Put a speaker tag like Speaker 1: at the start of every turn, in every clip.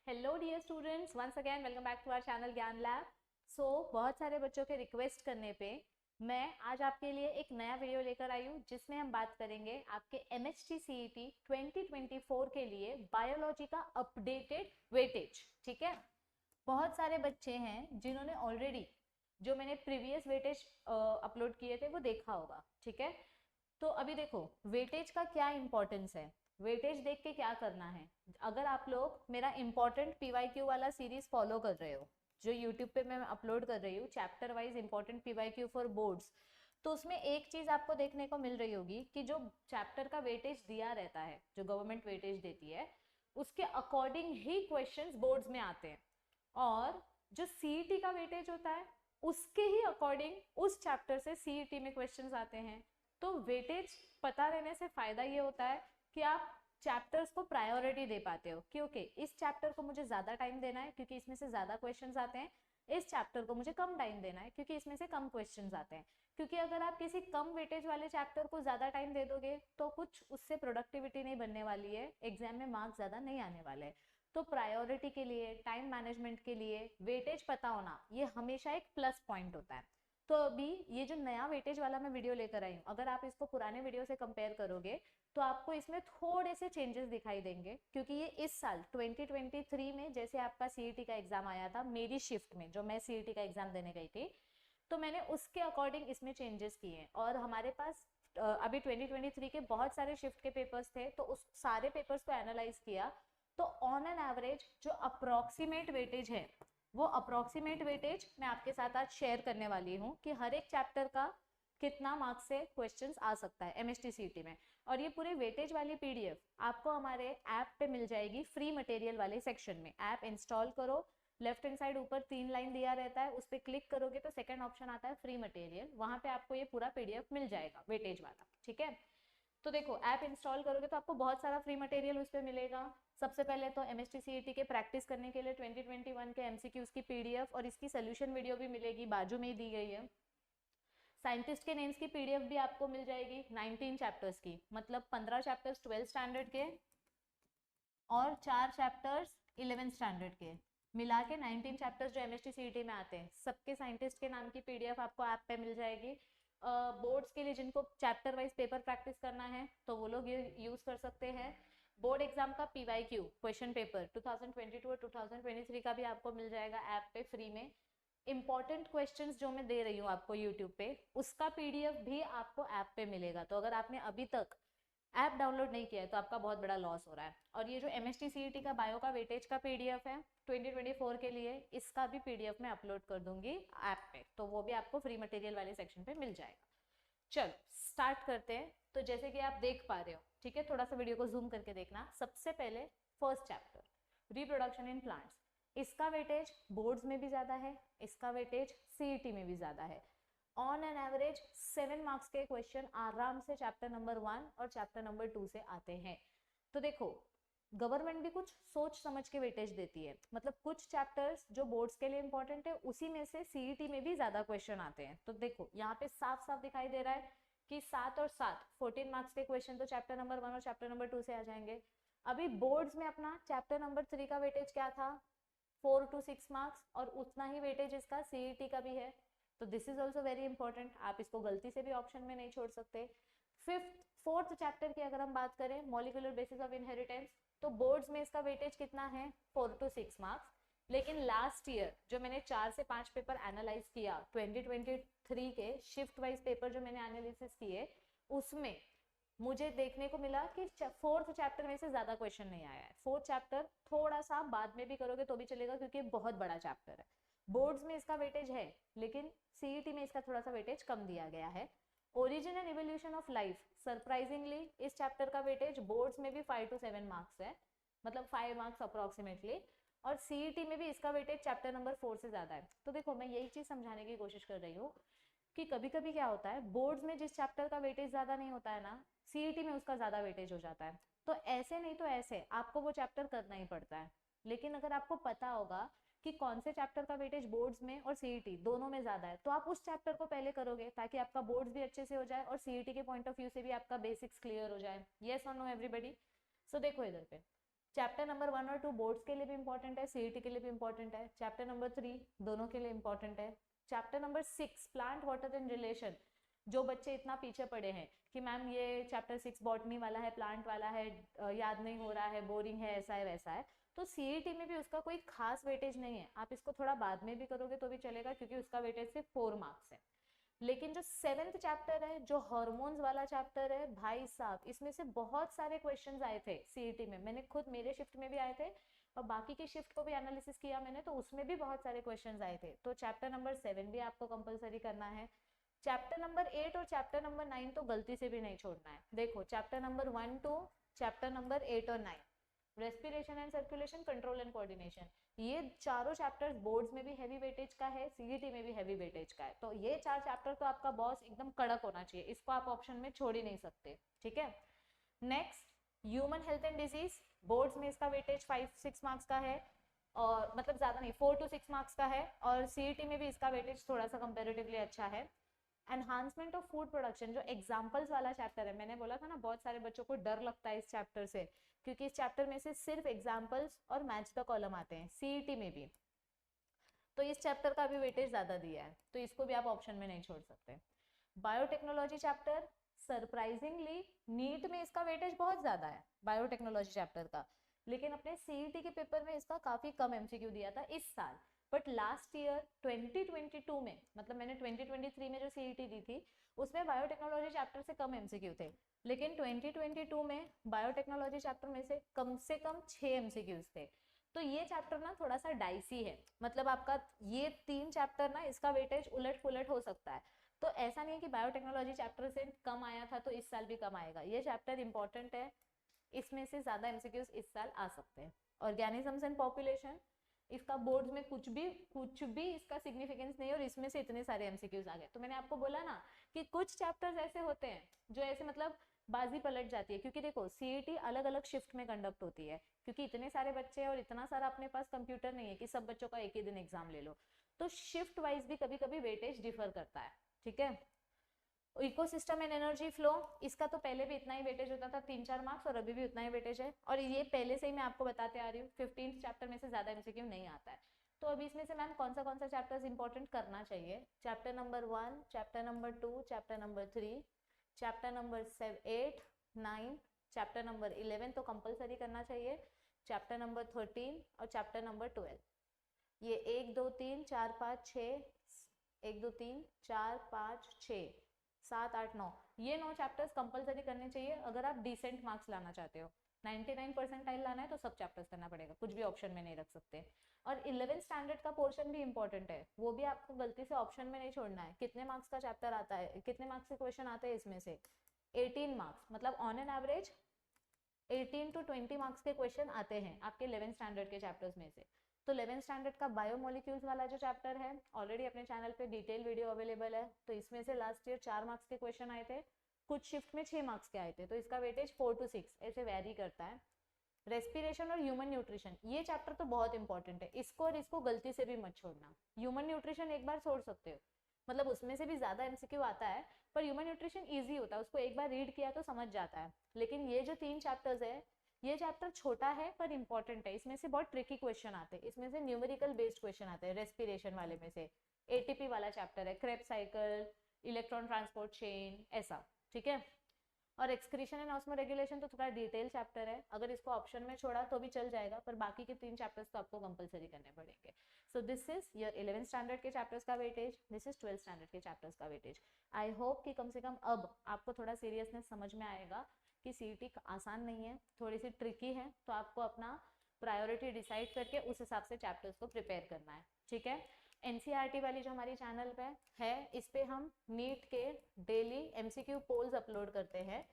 Speaker 1: Hello dear students, once again welcome back to our channel Gyan lab. बहुत सारे बच्चों के रिक्वेस्ट करने पे मैं आज आपके लिए एक नया वीडियो लेकर आई हूँ जिसमें हम बात करेंगे आपके एमएचटी सीईटी 2024 के लिए बायोलॉजी का अपडेटेड वेटेज। ठीक है, बहुत सारे बच्चे हैं जिन्होंने ऑलरेडी जो मैंने प्रीवियस वेटेज अपलोड किए थे वो देखा होगा। ठीक है, तो अभी देखो वेटेज का क्या इंपॉर्टेंस है। वेटेज देख के क्या करना है, अगर आप लोग मेरा इंपॉर्टेंट पीवाईक्यू वाला सीरीज फॉलो कर रहे हो जो यूट्यूब पे मैं अपलोड कर रही हूँ, chapter wise important PYQ for boards, तो उसमें एक चीज आपको देखने को मिल रही होगी कि जो चैप्टर का वेटेज दिया रहता है, जो गवर्नमेंट वेटेज देती है, उसके अकॉर्डिंग ही क्वेश्चंस बोर्ड्स में आते हैं, और जो सीईटी का वेटेज होता है उसके ही अकॉर्डिंग उस चैप्टर से सीईटी में क्वेश्चंस आते हैं। तो वेटेज पता रहने से फायदा ये होता है कि आप चैप्टर्स को प्रायोरिटी दे पाते हो, क्योंकि इस चैप्टर को मुझे ज्यादा टाइम देना है क्योंकि इसमें से ज्यादा क्वेश्चंस आते हैं, इस चैप्टर को मुझे कम टाइम देना है क्योंकि इसमें से कम क्वेश्चंस आते हैं। क्योंकि अगर आप किसी कम वेटेज वाले चैप्टर को ज्यादा टाइम दे दोगे तो कुछ उससे प्रोडक्टिविटी नहीं बनने वाली है, एग्जाम में मार्क्स ज्यादा नहीं आने वाले हैं। तो प्रायोरिटी के लिए, टाइम मैनेजमेंट के लिए वेटेज पता होना ये हमेशा एक प्लस पॉइंट होता है। तो अभी ये जो नया वेटेज वाला मैं वीडियो लेकर आई हूँ, अगर आप इसको पुराने वीडियो से कंपेयर करोगे तो आपको इसमें थोड़े से चेंजेस दिखाई देंगे, क्योंकि ये इस साल 2023 में जैसे आपका सीईटी का एग्जाम आया था मेरी शिफ्ट में, जो मैं सीईटी का एग्जाम देने गई थी, तो मैंने उसके अकॉर्डिंग इसमें चेंजेस किए हैं। और हमारे पास अभी 2023 के बहुत सारे शिफ्ट के पेपर्स थे, तो उस सारे पेपर्स को एनालाइज किया, तो ऑन एन एवरेज जो अप्रोक्सीमेट वेटेज है, वो अप्रोक्सीमेट वेटेज मैं आपके साथ आज शेयर करने वाली हूँ कि हर एक चैप्टर का कितना मार्क्स से क्वेश्चंस आ सकता है एमएचटी सीईटी में। और ये पूरे वेटेज वाली पीडीएफ आपको हमारे ऐप पे मिल जाएगी फ्री मटेरियल वाले सेक्शन में। ऐप इंस्टॉल करो, लेफ्ट हैंड साइड ऊपर 3 लाइन दिया रहता है, उस पर क्लिक करोगे तो सेकंड ऑप्शन आता है फ्री मटेरियल, वहां पे आपको ये पूरा पीडीएफ मिल जाएगा वेटेज वाला। ठीक है, तो देखो ऐप इंस्टॉल करोगे तो आपको बहुत सारा फ्री मटेरियल उस पर मिलेगा। सबसे पहले तो एमएचटी सीईटी के प्रैक्टिस करने के लिए 2021 के एमसीक्यूज की पीडीएफ और इसकी सोल्यूशन वीडियो भी मिलेगी, बाजू में ही दी गई है। साइंटिस्ट के नेम्स की पीडीएफ भी आपको मिल जाएगी 19 चैप्टर्स की, मतलब 15 चैप्टर्स 12th स्टैंडर्ड के और 4 चैप्टर्स 11th स्टैंडर्ड के, मिला के 19 चैप्टर्स जो एमएचटी सीईटी में आते हैं, सबके साइंटिस्ट के नाम की पीडीएफ आपको ऐप पे मिल जाएगी। बोर्ड्स के लिए जिनको चैप्टर वाइज पेपर प्रैक्टिस करना है तो वो लोग ये यूज कर सकते हैं। बोर्ड एग्जाम का पीवाईक्यू क्वेश्चन पेपर 2022 और 2023 का भी आपको मिल जाएगा ऐप पे फ्री में। इंपॉर्टेंट क्वेश्चंस जो मैं दे रही हूँ आपको यूट्यूब पे, उसका पीडीएफ भी आपको ऐप पे मिलेगा। तो अगर आपने अभी तक ऐप डाउनलोड नहीं किया है तो आपका बहुत बड़ा लॉस हो रहा है। और ये जो एमएचटी सीईटी का बायो का वेटेज का पीडीएफ है 2024 के लिए, इसका भी पीडीएफ मैं अपलोड कर दूंगी ऐप पे, तो वो भी आपको फ्री मटेरियल वाले सेक्शन पे मिल जाएगा। चलो स्टार्ट करते हैं। तो जैसे कि आप देख पा रहे हो, ठीक है, थोड़ा सा वीडियो को जूम करके देखना। सबसे पहले first chapter reproduction in plants, इसका वेटेज बोर्ड्स में भी ज्यादा है, इसका वेटेज सीईटी में भी ज्यादा है। ऑन एन एवरेज 7 मार्क्स के क्वेश्चन आराम से चैप्टर नंबर 1 और चैप्टर नंबर 2 से आते हैं। तो देखो गवर्नमेंट भी कुछ सोच समझ के वेटेज देती है, मतलब कुछ चैप्टर्स जो बोर्ड्स के लिए इंपॉर्टेंट है उसी में से सीईटी में भी ज्यादा क्वेश्चन आते हैं। तो देखो यहाँ पे साफ साफ दिखाई दे रहा है कि 7 और 7 14 मार्क्स के क्वेश्चन तो चैप्टर नंबर 1 और चैप्टर नंबर 2 से आ जाएंगे। अभी बोर्ड्स में अपना चैप्टर नंबर 3 का वेटेज क्या था, 4 to 6 मार्क्स, और उतना ही वेटेज इसका सीईटी का भी है। तो this is also very important, आप इसको गलती से भी ऑप्शन में नहीं छोड़ सकते। फोर्थ चैप्टर की अगर हम बात करें, मॉलिक्यूलर बेसिस ऑफ इनहेरिटेंस, तो बोर्ड्स में इसका वेटेज कितना है, 4 to 6 मार्क्स। लेकिन लास्ट ईयर जो मैंने 4 से 5 पेपर एनालाइज किया 2023 के शिफ्ट वाइज पेपर जो मैंने एनालिसिस किए, उसमें मुझे देखने को मिला कि फोर्थ चैप्टर में से ज्यादा क्वेश्चन नहीं आया है। फोर्थ चैप्टर थोड़ा सा बाद में भी करोगे तो भी चलेगा क्योंकि बहुत बड़ा चैप्टर है। बोर्ड्स में इसका वेटेज है लेकिन सीईटी में इसका थोड़ा सा वेटेज कम दिया गया है। Origin and evolution of life, surprisingly इस चैप्टर का वेटेज बोर्ड्स में भी 5 to 7 मार्क्स है, मतलब 5 मार्क्स अप्रोक्सीमेटली, और सीईटी में भी इसका वेटेज चैप्टर नंबर 4 से ज्यादा है। तो देखो मैं यही चीज समझाने की कोशिश कर रही हूँ कि कभी कभी क्या होता है, बोर्ड्स में जिस चैप्टर का वेटेज ज्यादा नहीं होता है ना, सीईटी में उसका ज्यादा वेटेज हो जाता है। तो ऐसे नहीं तो ऐसे आपको वो चैप्टर करना ही पड़ता है। लेकिन अगर आपको पता होगा कि कौन से चैप्टर का वेटेज बोर्ड्स में और सीईटी दोनों में ज्यादा है, तो आप उस चैप्टर को पहले करोगे ताकि आपका बोर्ड्स भी अच्छे से हो जाए और सीईटी के पॉइंट ऑफ व्यू से भी आपका बेसिक्स क्लियर हो जाए। यस और नो एवरीबडी। सो देखो इधर पे चैप्टर नंबर 1 और 2 बोर्ड्स के लिए भी इंपॉर्टेंट है, सीईटी के लिए भी इंपॉर्टेंट है। चैप्टर नंबर 3 दोनों के लिए इंपॉर्टेंट है। Chapter number 6 plant water and relation, जो बच्चे इतना पीछे पड़े हैं कि मैम ये चैप्टर 6 बॉटनी वाला है, प्लांट वाला है, याद नहीं हो रहा है, बोरिंग है, ऐसा है वैसा है, तो सीईटी में भी उसका कोई खास वेटेज नहीं है। आप इसको थोड़ा बाद में भी करोगे तो भी चलेगा, क्योंकि उसका वेटेज सिर्फ 4 मार्क्स है। लेकिन जो 7th चैप्टर है, जो हार्मोन्स वाला चैप्टर है, भाई साहब इसमें से बहुत सारे क्वेश्चंस आए थे सीईटी में। मैंने खुद, मेरे शिफ्ट में भी आए थे और बाकी की शिफ्ट को भी एनालिसिस किया मैंने, तो उसमें भी बहुत सारे क्वेश्चंस आए थे। तो चैप्टर नंबर 7 भी आपको कंपलसरी करना है। चैप्टर नंबर 8 और चैप्टर नंबर 9 तो गलती से भी नहीं छोड़ना है। देखो चैप्टर नंबर 1 2, चैप्टर नंबर 8 और 9, respiration and circulation, control and coordination, ये चारों चैप्टर्स बोर्ड्स में भी हैवी वेटेज का है, सीईटी में भी हैवी वेटेज का है। तो ये 4 चैप्टर तो आपका बॉस एकदम कड़क होना चाहिए, इसको आप ऑप्शन में छोड़ ही नहीं सकते, ठीक है। Next, human health and disease, boards में इसका वेटेज 5-6 मार्क्स का है, और मतलब ज्यादा नहीं, 4 to 6 मार्क्स का है, और सीईटी में भी इसका वेटेज थोड़ा सा कंपेरेटिवली अच्छा है। एनहांसमेंट ऑफ फूड प्रोडक्शन, जो एग्जाम्पल्स वाला चैप्टर है, मैंने बोला था ना बहुत सारे बच्चों को डर लगता है इस चैप्टर से, क्योंकि इस चैप्टर में से सिर्फ एग्जाम्पल्स और मैच द कॉलम आते हैं सीईटी में भी, तो इस चैप्टर का भी वेटेज ज्यादा दिया है, तो इसको भी आप ऑप्शन में नहीं छोड़ सकते। बायोटेक्नोलॉजी चैप्टर, सरप्राइजिंगली नीट में इसका वेटेज बहुत ज्यादा है बायोटेक्नोलॉजी चैप्टर का, लेकिन अपने सीईटी के पेपर में इसका काफी कम एमसीक्यू दिया था इस साल। बट लास्ट ईयर 2022 में, मतलब मैंने 2023 में जो सीईटी दी थी उसमें बायोटेक्नोलॉजी चैप्टर से कम एमसीक्यू थे, लेकिन 2022 में बायोटेक्नोलॉजी चैप्टर में से कम 6 एमसीक्यूज थे। तो ये चैप्टर ना थोड़ा सा डाइसी है, मतलब आपका ये 3 चैप्टर ना इसका वेटेज उलट पुलट हो सकता है। तो ऐसा नहीं है कि बायोटेक्नोलॉजी चैप्टर से कम आया था तो इस साल भी कम आएगा, ये चैप्टर इंपॉर्टेंट है, इसमें से ज्यादा एमसीक्यूज इस साल आ सकते हैं। ऑर्गेनिजम्स एंड पॉपुलेशन, इसका बोर्ड्स में कुछ भी इसका सिग्निफिकेंस नहीं है, और इसमें से इतने सारे एमसीक्यूज आ गए। तो मैंने आपको बोला ना कि कुछ चैप्टर्स ऐसे होते हैं जो ऐसे मतलब बाजी पलट जाती है, क्योंकि देखो सीईटी अलग अलग शिफ्ट में कंडक्ट होती है, क्योंकि इतने सारे बच्चे हैं और इतना सारा अपने पास कंप्यूटर नहीं है कि सब बच्चों का एक ही दिन एग्जाम ले लो, तो शिफ्ट वाइज भी कभी कभी वेटेज डिफर करता है, ठीक है। इकोसिस्टम एंड एनर्जी फ्लो, इसका तो पहले भी इतना ही वेटेज होता था 3-4 मार्क्स, और अभी भी उतना ही वेटेज है, और ये पहले से ही मैं आपको बताते आ रही हूँ 15th चैप्टर में से ज्यादा एमसीक्यू नहीं आता है। तो अभी इसमें से मैम कौन सा चैप्टर्स इंपॉर्टेंट करना चाहिए? Chapter number 1, chapter number 2, chapter number 3, chapter number 8, 9, chapter number 11 तो कंपलसरी करना चाहिए, चैप्टर नंबर 13 और चैप्टर नंबर 12, ये 1 2 3 4 5 6, 1 2 3 4 5 6 7 8 9, ये 9 चैप्टर्स कंपलसरी करने चाहिए अगर आप डिसेंट मार्क्स लाना चाहते हो। 99 परसेंटाइल लाना है तो सब चैप्टर्स करना पड़ेगा, कुछ भी ऑप्शन में नहीं रख सकते। और 11th स्टैंडर्ड का पोर्शन भी इंपॉर्टेंट है, वो भी आपको गलती से ऑप्शन में नहीं छोड़ना है। कितने मार्क्स का चैप्टर आता है, कितने मार्क्स के क्वेश्चन आते हैं इसमें से? 18 मार्क्स, मतलब on an average 18 to 20 marks के क्वेश्चन आते हैं आपके 11th स्टैंडर्ड के चैप्टर्स में से। तो 11th स्टैंडर्ड का बायोमोलिक्यूल्स वाला जो चैप्टर है, ऑलरेडी अपने चैनल पे डिटेल वीडियो अवेलेबल है, तो इसमें से लास्ट ईयर 4 मार्क्स के क्वेश्चन आए थे, कुछ शिफ्ट में 6 मार्क्स के आए थे, तो इसका वेटेज 4 to 6 ऐसे वेरी करता है। रेस्पिरेशन और ह्यूमन न्यूट्रिशन, ये चैप्टर तो बहुत इंपॉर्टेंट है, इसको और इसको गलती से भी मत छोड़ना। ह्यूमन न्यूट्रिशन एक बार छोड़ सकते हो, मतलब उसमें से भी ज्यादा एमसीक्यू आता है, पर ह्यूमन न्यूट्रिशन इजी होता है, उसको एक बार रीड किया तो समझ जाता है। लेकिन ये जो 3 चैप्टर्स है, ये चैप्टर छोटा है पर इंपॉर्टेंट है, इसमें से बहुत ट्रिकी क्वेश्चन आते हैं, इसमें से न्यूमेरिकल बेस्ड क्वेश्चन आते हैं। रेस्पिरेशन वाले में से एटीपी वाला चैप्टर है, Krebs cycle, electron transport chain, ऐसा, ठीक है। और एक्सक्रीशन एंड ऑस्मो रेगुलेशन तो थोड़ा डिटेल चैप्टर है, अगर इसको ऑप्शन में छोड़ा तो भी चल जाएगा, पर बाकी के 3 चैप्टर्स तो आपको कंपलसरी करने पड़ेंगे। So this is your 11th standard के चैप्टर्स का weightage, this is 12th standard के चैप्टर्स का वेटेज। आई होप कि कम से कम अब आपको थोड़ा सीरियसनेस समझ में आएगा कि सीईटी आसान नहीं है, थोड़ी सी ट्रिकी है, तो आपको अपना प्रायोरिटी डिसाइड करके उस हिसाब से चैप्टर्स को प्रिपेयर करना है, ठीक है। एनसीईआरटी वाली जो हमारी चैनल पे है, इस पे हम नीट के डेली एमसीक्यू पोल्स अपलोड करते हैं,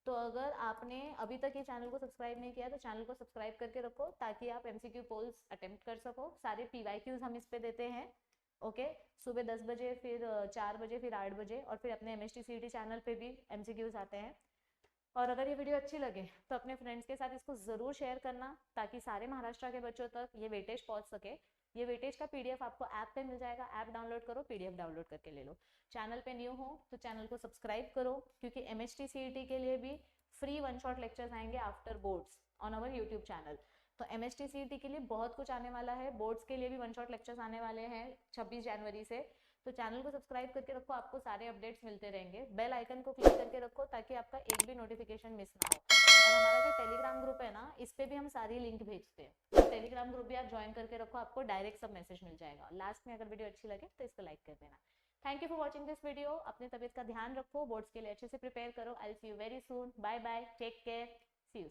Speaker 1: तो अगर आपने अभी तक ये चैनल को सब्सक्राइब नहीं किया तो चैनल को सब्सक्राइब करके रखो, ताकि आप एमसीक्यू पोल्स अटेम्प्ट कर सको। सारे पीवाईक्यूज हम इस पे देते हैं, ओके। सुबह 10 बजे, फिर 4 बजे, फिर 8 बजे, और फिर अपने एमएचटी सीईटी चैनल पे भी एमसीक्यूज आते हैं। और अगर ये वीडियो अच्छी लगे तो अपने फ्रेंड्स के साथ इसको जरूर शेयर करना, ताकि सारे महाराष्ट्र के बच्चों तक ये वेटेज पहुंच सके। ये वेटेज का पीडीएफ आपको ऐप पे मिल जाएगा, ऐप डाउनलोड करो, पीडीएफ डाउनलोड करके ले लो। चैनल पे न्यू हो तो चैनल को सब्सक्राइब करो, क्योंकि एमएचटी सीईटी के लिए भी फ्री 1 शॉट लेक्चर्स आएंगे after boards, on our YouTube channel. तो MHT CET के लिए बहुत कुछ आने वाला है, बोर्ड्स के लिए भी वन शॉट लेक्चर्स आने वाले हैं 26 जनवरी से। तो चैनल को सब्सक्राइब करके रखो, आपको सारे अपडेट्स मिलते रहेंगे। बेल आइकन को क्लिक करके रखो ताकि आपका एक भी नोटिफिकेशन मिस ना हो। और हमारा जो टेलीग्राम ग्रुप है ना, इस पे भी हम सारी लिंक भेजते हैं, तो टेलीग्राम ग्रुप भी आप ज्वाइन करके रखो, आपको डायरेक्ट सब मैसेज मिल जाएगा। लास्ट में अगर वीडियो अच्छी लगे तो इसको लाइक कर देना। Thank you for watching this video. अपनी तबीयत का ध्यान रखो, बोर्ड्स के लिए अच्छे से प्रिपेयर करो। I will see you very soon. Bye bye, take care, see you.